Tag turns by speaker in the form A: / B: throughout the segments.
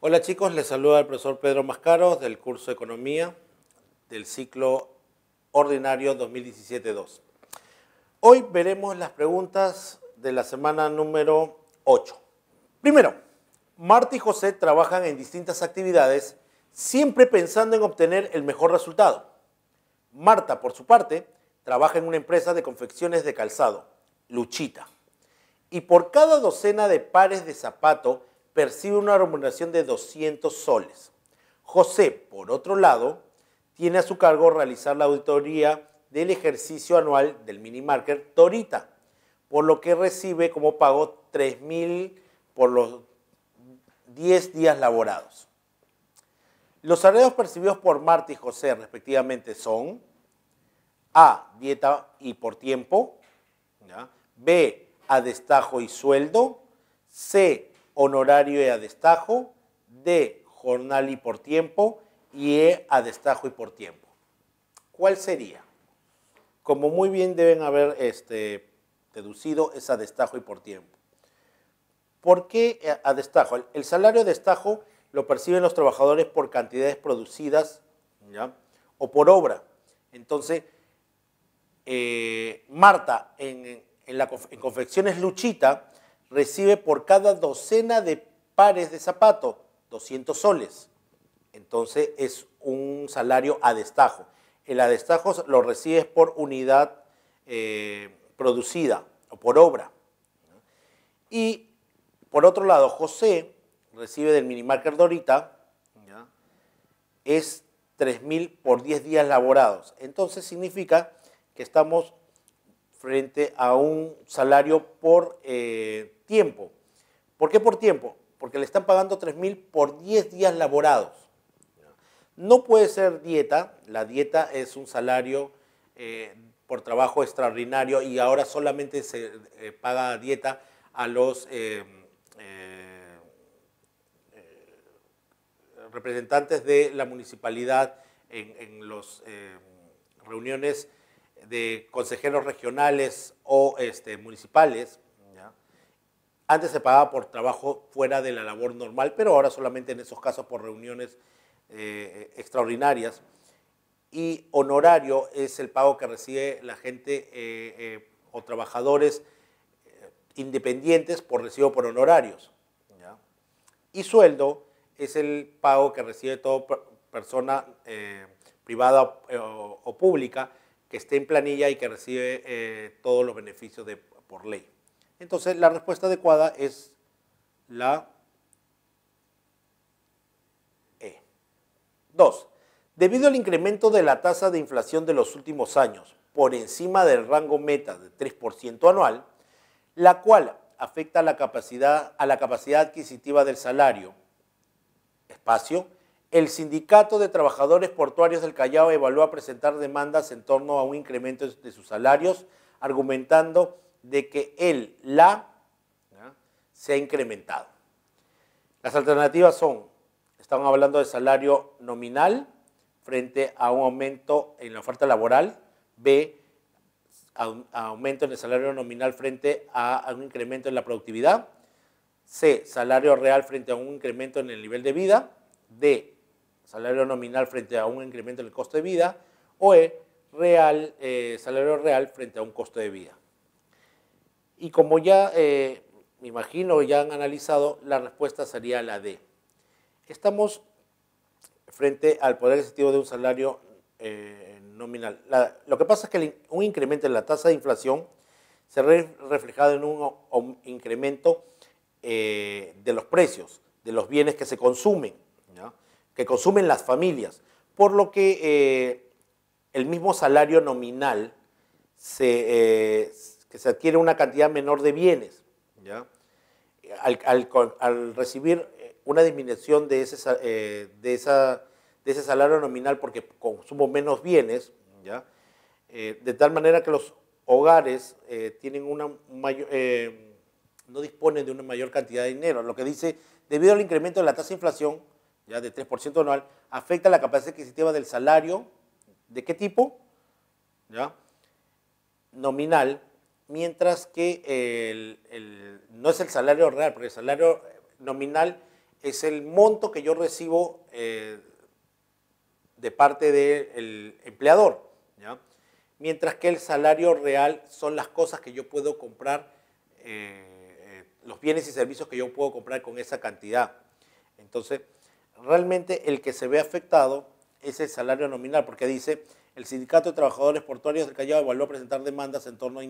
A: Hola chicos, les saluda el profesor Pedro Mascaros del curso de Economía del ciclo ordinario 2017-2. Hoy veremos las preguntas de la semana número 8. Primero, Marta y José trabajan en distintas actividades siempre pensando en obtener el mejor resultado. Marta, por su parte, trabaja en una empresa de confecciones de calzado, Luchita, y por cada docena de pares de zapato percibe una remuneración de 200 soles. José, por otro lado, tiene a su cargo realizar la auditoría del ejercicio anual del minimarket Dorita, por lo que recibe como pago 3.000 por los 10 días laborados. Los salarios percibidos por Marta y José respectivamente son A, dieta y por tiempo, ¿ya? B, a destajo y sueldo, C, honorario y a destajo, D, jornal y por tiempo, y E, a destajo y por tiempo. ¿Cuál sería? Como muy bien deben haber deducido, es a destajo y por tiempo. ¿Por qué a destajo? El salario a destajo lo perciben los trabajadores por cantidades producidas, ¿ya? O por obra. Entonces, Marta en Confecciones Luchita recibe por cada docena de pares de zapatos 200 soles. Entonces es un salario a destajo. El a destajo lo recibes por unidad producida o por obra. Y por otro lado, José recibe del minimarket Dorita, ¿ya? Es 3.000 por 10 días laborados. Entonces significa que estamos frente a un salario por tiempo. ¿Por qué por tiempo? Porque le están pagando 3.000 por 10 días laborados. No puede ser dieta, la dieta es un salario por trabajo extraordinario y ahora solamente se paga dieta a los representantes de la municipalidad en las reuniones de consejeros regionales o municipales, ¿ya? Antes se pagaba por trabajo fuera de la labor normal, pero ahora solamente en esos casos por reuniones extraordinarias. Y honorario es el pago que recibe la gente o trabajadores independientes por recibo por honorarios, ¿ya? Y sueldo es el pago que recibe toda persona privada o pública que esté en planilla y que recibe todos los beneficios por ley. Entonces, la respuesta adecuada es la E. 2. Debido al incremento de la tasa de inflación de los últimos años por encima del rango meta de 3% anual, la cual afecta a la capacidad adquisitiva del salario, espacio, el Sindicato de Trabajadores Portuarios del Callao evaluó a presentar demandas en torno a un incremento de sus salarios, argumentando de que ¿ya? Se ha incrementado. Las alternativas son, estamos hablando de salario nominal frente a un aumento en la oferta laboral, B, aumento en el salario nominal frente a un incremento en la productividad, C, salario real frente a un incremento en el nivel de vida, D, salario nominal frente a un incremento en el costo de vida, o E, salario real frente a un costo de vida. Y como ya me imagino ya han analizado, la respuesta sería la D. Estamos frente al poder adquisitivo de un salario nominal. Lo que pasa es que un incremento en la tasa de inflación se ve reflejado en un incremento de los precios, de los bienes que se consumen, ¿ya? Que consumen las familias, por lo que el mismo salario nominal que se adquiere una cantidad menor de bienes, ¿ya? Al recibir una disminución de ese salario nominal porque consumo menos bienes, ¿ya? De tal manera que los hogares tienen una mayor, no disponen de una mayor cantidad de dinero, lo que dice, debido al incremento de la tasa de inflación, ya de 3% anual, afecta la capacidad adquisitiva del salario, ¿de qué tipo? ¿Ya? Nominal, mientras que no es el salario real, porque el salario nominal es el monto que yo recibo de parte del empleador, ¿ya? Mientras que el salario real son las cosas que yo puedo comprar, los bienes y servicios que yo puedo comprar con esa cantidad. Entonces, realmente el que se ve afectado es el salario nominal, porque dice, el Sindicato de Trabajadores Portuarios del Callao evaluó presentar demandas en torno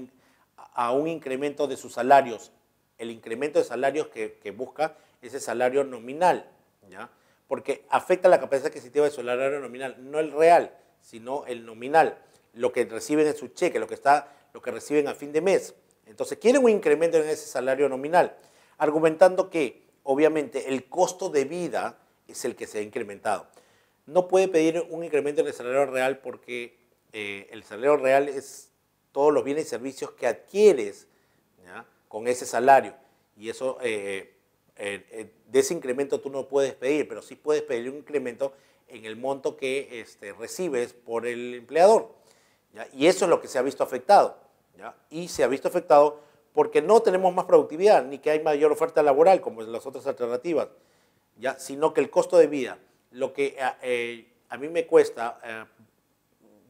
A: a un incremento de sus salarios. El incremento de salarios que busca es el salario nominal, ¿ya? Porque afecta la capacidad adquisitiva de su salario nominal, no el real, sino el nominal, lo que reciben en su cheque, lo que reciben a fin de mes. Entonces quieren un incremento en ese salario nominal, argumentando que obviamente el costo de vida es el que se ha incrementado. No puede pedir un incremento en el salario real porque el salario real es todos los bienes y servicios que adquieres, ¿ya?, con ese salario. Y eso, de ese incremento tú no puedes pedir, pero sí puedes pedir un incremento en el monto que recibes por el empleador, ¿ya? Y eso es lo que se ha visto afectado, ¿ya? Y se ha visto afectado porque no tenemos más productividad, ni que hay mayor oferta laboral, como en las otras alternativas, ¿ya? Sino que el costo de vida, lo que a mí me cuesta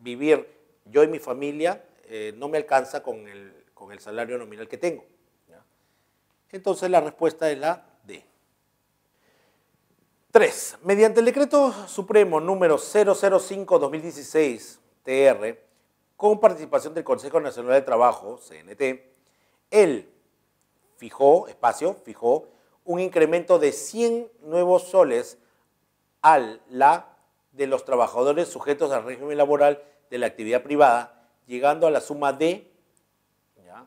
A: vivir yo y mi familia, no me alcanza con el salario nominal que tengo, ¿ya? Entonces la respuesta es la D. 3. Mediante el Decreto Supremo número 005-2016, TR, con participación del Consejo Nacional de Trabajo, CNT, él fijó un incremento de 100 nuevos soles de los trabajadores sujetos al régimen laboral de la actividad privada, llegando a la suma de, ¿ya?,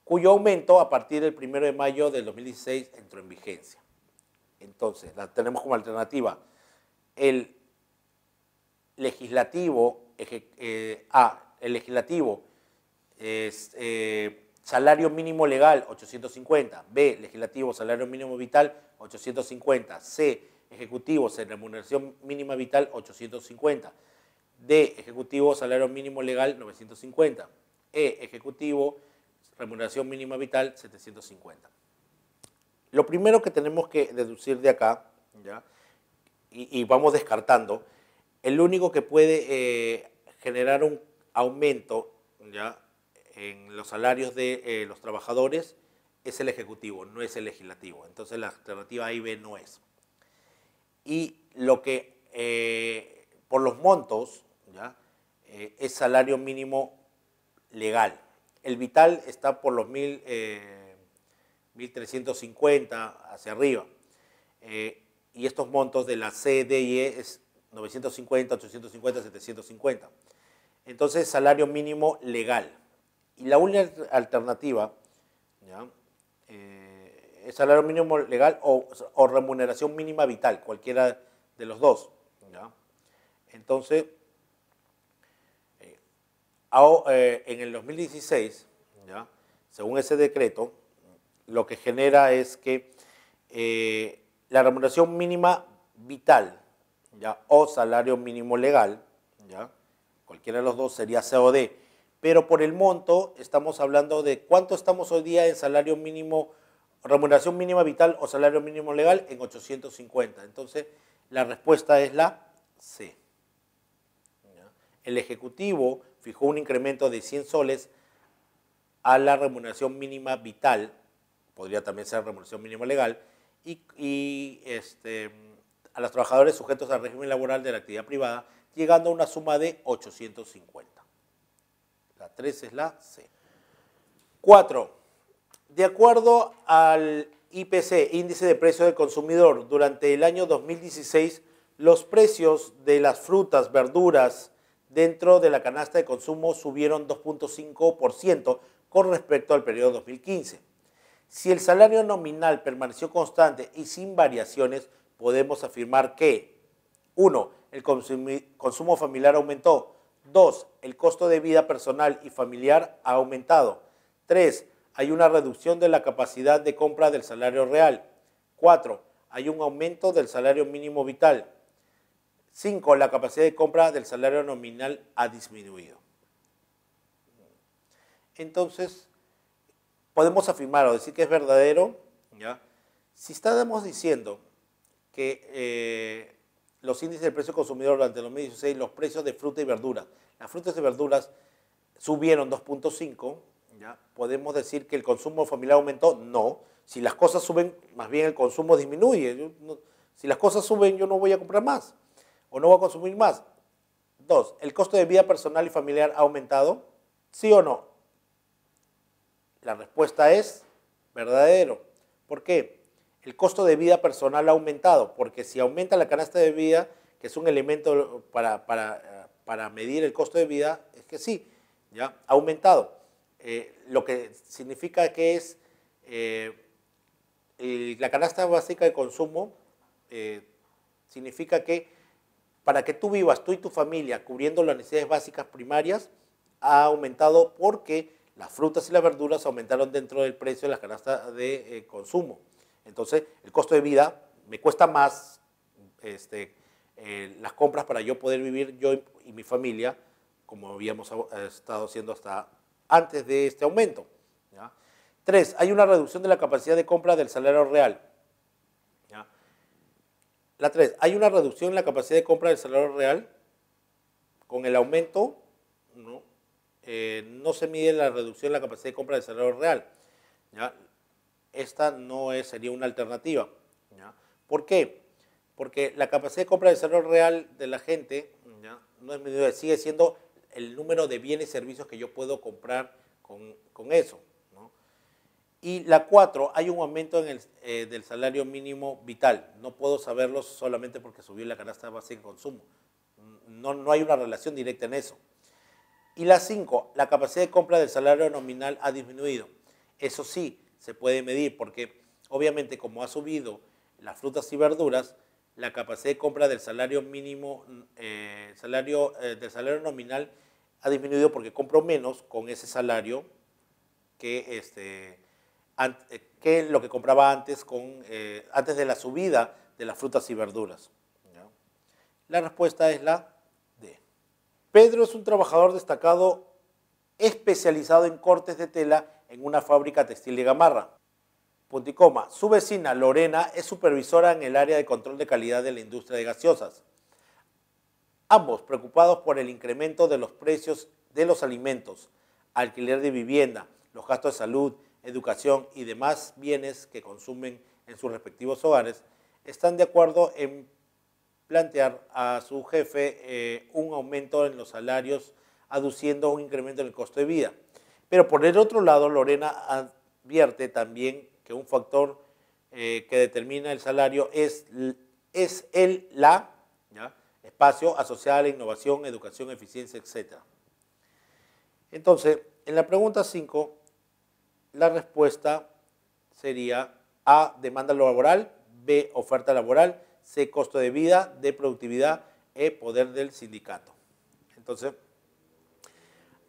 A: cuyo aumento a partir del 1 de mayo del 2016 entró en vigencia. Entonces, la tenemos como alternativa el legislativo, es salario mínimo legal 850, B, legislativo salario mínimo vital 850, C, ejecutivo remuneración mínima vital 850, D, ejecutivo salario mínimo legal 950, E, ejecutivo remuneración mínima vital 750. Lo primero que tenemos que deducir de acá, ¿ya?, y vamos descartando, el único que puede generar un aumento, ¿ya?, en los salarios de los trabajadores es el ejecutivo, no es el legislativo. Entonces la alternativa A y B no es. Y lo que por los montos, ¿ya?, es salario mínimo legal. El vital está por los 1.350 hacia arriba. Y estos montos de la C, D y E es 950, 850, 750. Entonces, salario mínimo legal. Y la única alternativa, ¿ya?, es salario mínimo legal o remuneración mínima vital, cualquiera de los dos, ¿ya? Entonces, en el 2016, ¿ya?, según ese decreto, lo que genera es que la remuneración mínima vital, ¿ya?, o salario mínimo legal, ¿ya?, cualquiera de los dos sería C o D, pero por el monto estamos hablando de cuánto estamos hoy día en salario mínimo, remuneración mínima vital o salario mínimo legal en 850. Entonces, la respuesta es la C, ¿ya? El Ejecutivo fijó un incremento de 100 soles a la remuneración mínima vital, podría también ser remuneración mínima legal, y a los trabajadores sujetos al régimen laboral de la actividad privada, llegando a una suma de 850. La 3 es la C. 4. De acuerdo al IPC, Índice de Precio del Consumidor, durante el año 2016, los precios de las frutas, verduras dentro de la canasta de consumo subieron 2.5% con respecto al periodo 2015. Si el salario nominal permaneció constante y sin variaciones, podemos afirmar que 1. El consumo familiar aumentó. 2. El costo de vida personal y familiar ha aumentado. 3. Hay una reducción de la capacidad de compra del salario real. 4. Hay un aumento del salario mínimo vital. 5. La capacidad de compra del salario nominal ha disminuido. Entonces, podemos afirmar o decir que es verdadero, ¿ya?, Si estamos diciendo que los índices del precio consumidor durante el 2016, los precios de fruta y verduras, las frutas y verduras subieron 2.5, ¿ya? ¿Podemos decir que el consumo familiar aumentó? No. Si las cosas suben, más bien el consumo disminuye. Si las cosas suben, yo no voy a comprar más o no voy a consumir más. 2. ¿El costo de vida personal y familiar ha aumentado? ¿Sí o no? La respuesta es verdadero. ¿Por qué? El costo de vida personal ha aumentado, porque si aumenta la canasta de vida, que es un elemento para medir el costo de vida, es que sí, ya ha aumentado. Lo que significa que es la canasta básica de consumo, significa que para que tú vivas, tú y tu familia, cubriendo las necesidades básicas primarias, ha aumentado porque las frutas y las verduras aumentaron dentro del precio de la canasta de consumo. Entonces, el costo de vida me cuesta más las compras para yo poder vivir, yo y mi familia, como habíamos estado haciendo hasta antes de este aumento. ¿Ya? 3. Hay una reducción de la capacidad de compra del salario real. ¿Ya? La 3. Hay una reducción en la capacidad de compra del salario real. Con el aumento, no se mide la reducción en la capacidad de compra del salario real. ¿Ya? Esta no sería una alternativa. ¿Ya? ¿Por qué? Porque la capacidad de compra del salario real de la gente, ¿ya?, no es medida, sigue siendo el número de bienes y servicios que yo puedo comprar con eso. ¿No? Y la 4, hay un aumento del salario mínimo vital. No puedo saberlo solamente porque subió la canasta básica de consumo. No hay una relación directa en eso. Y la 5, la capacidad de compra del salario nominal ha disminuido. Eso sí, se puede medir porque obviamente como ha subido las frutas y verduras, la capacidad de compra del salario mínimo, del salario nominal ha disminuido porque compro menos con ese salario que lo que compraba antes, antes de la subida de las frutas y verduras. ¿Ya? La respuesta es la D. Pedro es un trabajador destacado especializado en cortes de tela en una fábrica textil de Gamarra. Punto y coma. Su vecina, Lorena, es supervisora en el área de control de calidad de la industria de gaseosas. Ambos preocupados por el incremento de los precios de los alimentos, alquiler de vivienda, los gastos de salud, educación y demás bienes que consumen en sus respectivos hogares, están de acuerdo en plantear a su jefe un aumento en los salarios, aduciendo un incremento en el costo de vida. Pero por el otro lado, Lorena advierte también que un factor que determina el salario es ¿ya?, espacio asociado a la innovación, educación, eficiencia, etc. Entonces, en la pregunta 5, la respuesta sería A, demanda laboral, B, oferta laboral, C, costo de vida, D, productividad, E, poder del sindicato. Entonces,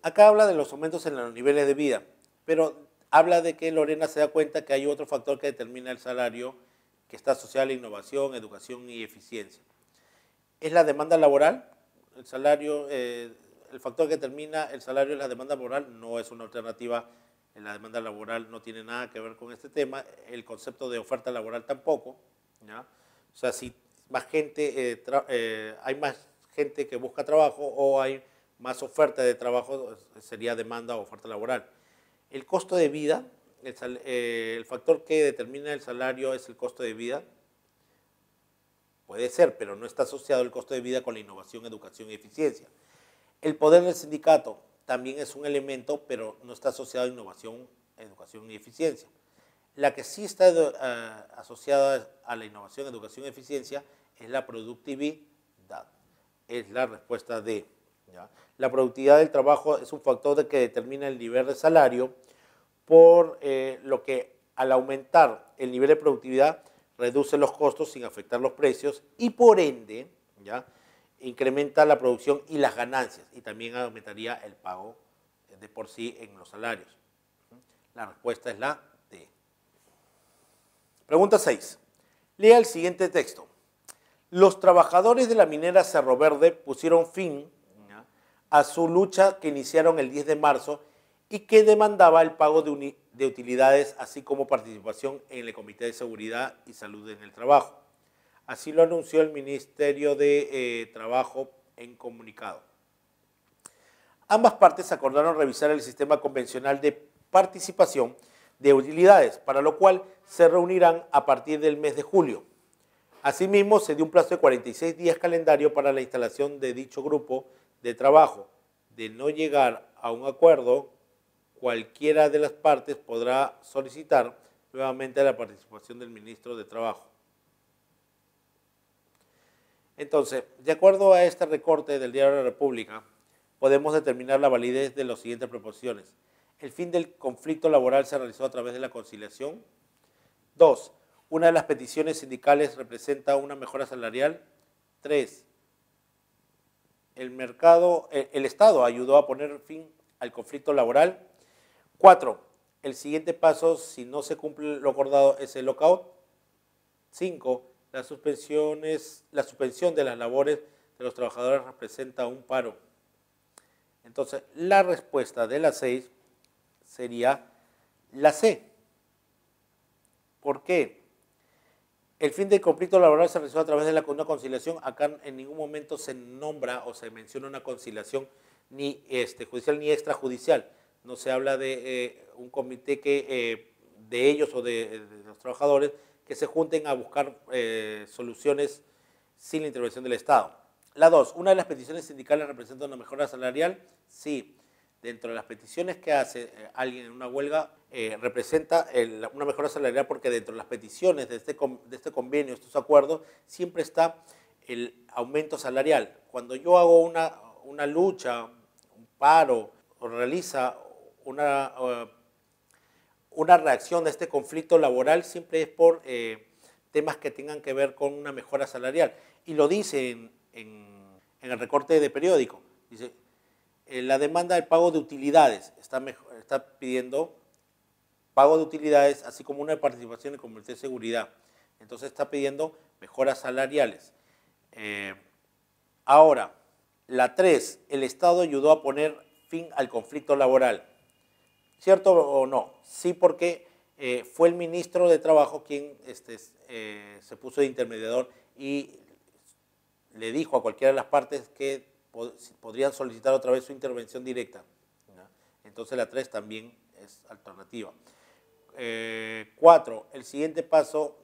A: acá habla de los aumentos en los niveles de vida, pero habla de que Lorena se da cuenta que hay otro factor que determina el salario que está asociado a la innovación, educación y eficiencia. ¿Es la demanda laboral? El salario, el factor que determina el salario es la demanda laboral, no es una alternativa. La demanda laboral no tiene nada que ver con este tema. El concepto de oferta laboral tampoco. ¿Ya? O sea, si más gente, hay más gente que busca trabajo o hay más oferta de trabajo, sería demanda o oferta laboral. El costo de vida, el factor que determina el salario es el costo de vida. Puede ser, pero no está asociado el costo de vida con la innovación, educación y eficiencia. El poder del sindicato también es un elemento, pero no está asociado a innovación, educación y eficiencia. La que sí está asociada a la innovación, educación y eficiencia es la productividad. Es la respuesta D. ¿Ya? La productividad del trabajo es un factor que determina el nivel de salario, por lo que al aumentar el nivel de productividad reduce los costos sin afectar los precios y por ende, ¿ya?, incrementa la producción y las ganancias y también aumentaría el pago de por sí en los salarios. La respuesta es la D. Pregunta 6. Lea el siguiente texto. Los trabajadores de la minera Cerro Verde pusieron fin, ¿ya?, a su lucha que iniciaron el 10 de marzo y que demandaba el pago de utilidades, así como participación en el Comité de Seguridad y Salud en el Trabajo. Así lo anunció el Ministerio de Trabajo en comunicado. Ambas partes acordaron revisar el sistema convencional de participación de utilidades, para lo cual se reunirán a partir del mes de julio. Asimismo, se dio un plazo de 46 días calendario para la instalación de dicho grupo de trabajo. De no llegar a un acuerdo, cualquiera de las partes podrá solicitar nuevamente la participación del ministro de Trabajo. Entonces, de acuerdo a este recorte del Diario de la República, podemos determinar la validez de las siguientes proposiciones. El fin del conflicto laboral se realizó a través de la conciliación. 2. Una de las peticiones sindicales representa una mejora salarial. 3. El Estado ayudó a poner fin al conflicto laboral. 4. El siguiente paso, si no se cumple lo acordado, es el lockout. 5. La suspensión de las labores de los trabajadores representa un paro. Entonces, la respuesta de las 6 sería la C. ¿Por qué? El fin del conflicto laboral se resuelve a través de una conciliación. Acá en ningún momento se nombra o se menciona una conciliación ni judicial ni extrajudicial. No se habla de un comité de ellos o de los trabajadores que se junten a buscar soluciones sin la intervención del Estado. La 2. ¿Una de las peticiones sindicales representa una mejora salarial? Sí. Dentro de las peticiones que hace alguien en una huelga, representa una mejora salarial, porque dentro de las peticiones de este convenio, estos acuerdos, siempre está el aumento salarial. Cuando yo hago una lucha, un paro, o realiza una reacción a este conflicto laboral, siempre es por temas que tengan que ver con una mejora salarial. Y lo dice en el recorte de periódico. Dice, la demanda del pago de utilidades, está pidiendo pago de utilidades, así como una participación en el Comité de Seguridad. Entonces está pidiendo mejoras salariales. Ahora, la 3, el Estado ayudó a poner fin al conflicto laboral. ¿Cierto o no? Sí, porque fue el ministro de Trabajo quien se puso de intermediador y le dijo a cualquiera de las partes que podrían solicitar otra vez su intervención directa, ¿no? Entonces la 3 también es alternativa. 4. El siguiente paso,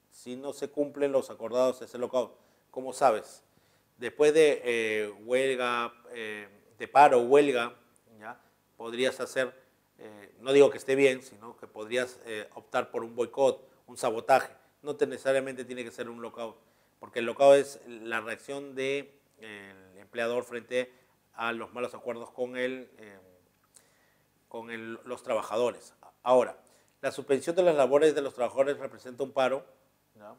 A: si no se cumplen los acordados, es el lockout. ¿Cómo sabes? Después de huelga, de paro o huelga, ¿ya? Podrías hacer, no digo que esté bien, sino que podrías optar por un boicot, un sabotaje. No necesariamente tiene que ser un lockout, porque el lockout es la reacción del empleador frente a los malos acuerdos con los trabajadores. Ahora, la suspensión de las labores de los trabajadores representa un paro, ¿no?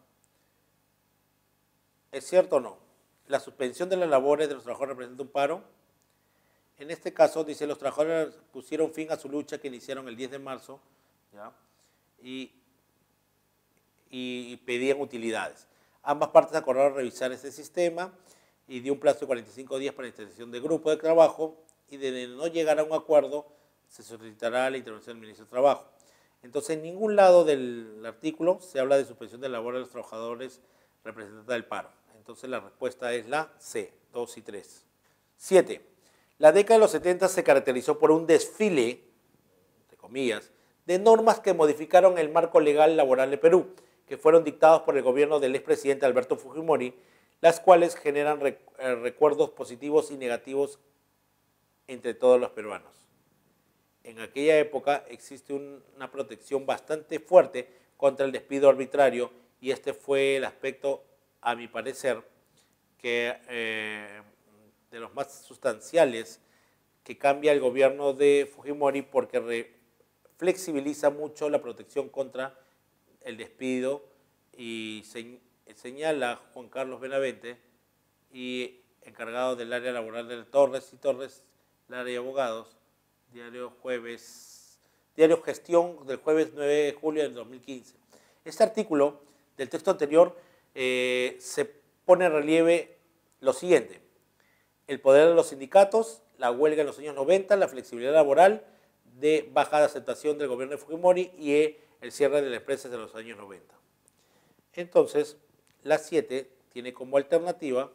A: ¿Es cierto o no? La suspensión de las labores de los trabajadores representa un paro. En este caso, dice, los trabajadores pusieron fin a su lucha que iniciaron el 10 de marzo, ¿ya? Y pedían utilidades. Ambas partes acordaron revisar ese sistema y dio un plazo de 45 días para la instalación de grupo de trabajo, y de no llegar a un acuerdo se solicitará la intervención del ministro de Trabajo. Entonces, en ningún lado del artículo se habla de suspensión de labor de los trabajadores representantes del paro. Entonces, la respuesta es la C, 2 y 3. 7. La década de los 70 se caracterizó por un desfile, entre comillas, de normas que modificaron el marco legal laboral de Perú, que fueron dictados por el gobierno del expresidente Alberto Fujimori, las cuales generan recuerdos positivos y negativos entre todos los peruanos. En aquella época existe una protección bastante fuerte contra el despido arbitrario, y este fue el aspecto, a mi parecer, que de los más sustanciales que cambia el gobierno de Fujimori, porque flexibiliza mucho la protección contra el despido, y señala Juan Carlos Benavente, y encargado del área laboral de Torres y Torres, el área de abogados, Diario Gestión del jueves 9 de julio del 2015. Este artículo del texto anterior se pone en relieve lo siguiente: el poder de los sindicatos, la huelga en los años 90, la flexibilidad laboral de baja aceptación del gobierno de Fujimori y el cierre de las empresas en los años 90. Entonces, la 7 tiene como alternativa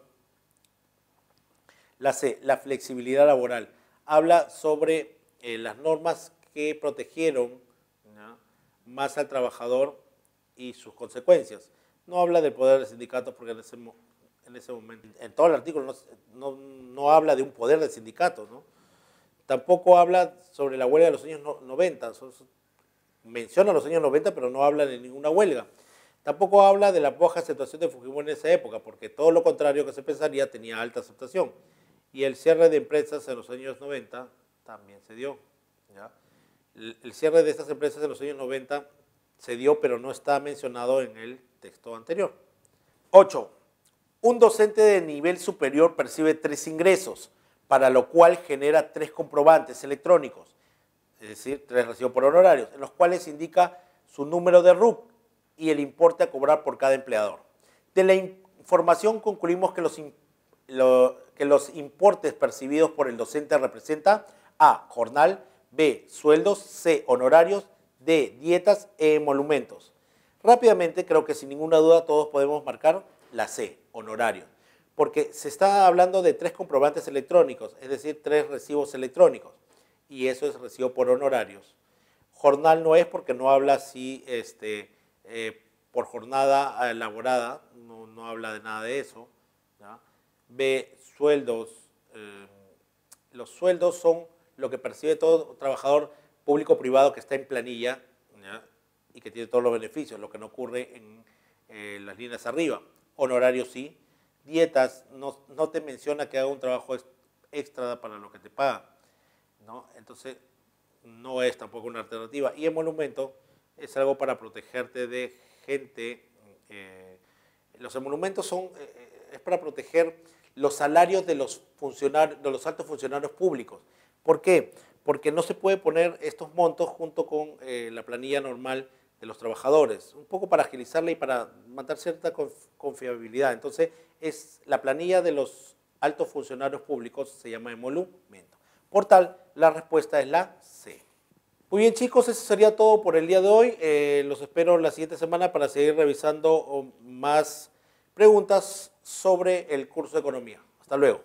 A: la C, la flexibilidad laboral. Habla sobre las normas que protegieron, ¿no?, más al trabajador y sus consecuencias. No habla del poder del sindicato porque en ese momento, en todo el artículo no habla de un poder del sindicato, ¿no? Tampoco habla sobre la huelga de los años 90, menciona los años 90, pero no habla de ninguna huelga. Tampoco habla de la baja aceptación de Fujimori en esa época, porque todo lo contrario que se pensaría tenía alta aceptación. Y el cierre de empresas en los años 90 también se dio, ¿ya? El cierre de estas empresas en los años 90 se dio, pero no está mencionado en el texto anterior. 8. Un docente de nivel superior percibe 3 ingresos, para lo cual genera 3 comprobantes electrónicos, es decir, 3 recibos por honorarios, en los cuales indica su número de RUC y el importe a cobrar por cada empleador. De la información concluimos que los importes percibidos por el docente representa A, jornal, B, sueldos, C, honorarios, D, dietas e emolumentos. Rápidamente, creo que sin ninguna duda todos podemos marcar la C, honorarios, porque se está hablando de 3 comprobantes electrónicos, es decir, 3 recibos electrónicos, y eso es recibo por honorarios. Jornal no es porque no habla así por jornada elaborada, no habla de nada de eso, ¿ya? B, sueldos. Los sueldos son lo que percibe todo trabajador público o privado que está en planilla, ¿ya?, y que tiene todos los beneficios, lo que no ocurre en las líneas arriba. Honorarios sí. Dietas no te menciona que haga un trabajo extra para lo que te paga, ¿no? Entonces no es tampoco una alternativa. Y emolumento es algo para protegerte de gente. Los emolumentos es para proteger los salarios de los altos funcionarios públicos. ¿Por qué? Porque no se puede poner estos montos junto con la planilla normal de los trabajadores, un poco para agilizarla y para mantener cierta confiabilidad. Entonces, la planilla de los altos funcionarios públicos se llama emolumento. Por tal, la respuesta es la C. Muy bien, chicos, eso sería todo por el día de hoy. Los espero la siguiente semana para seguir revisando más preguntas sobre el curso de economía. Hasta luego.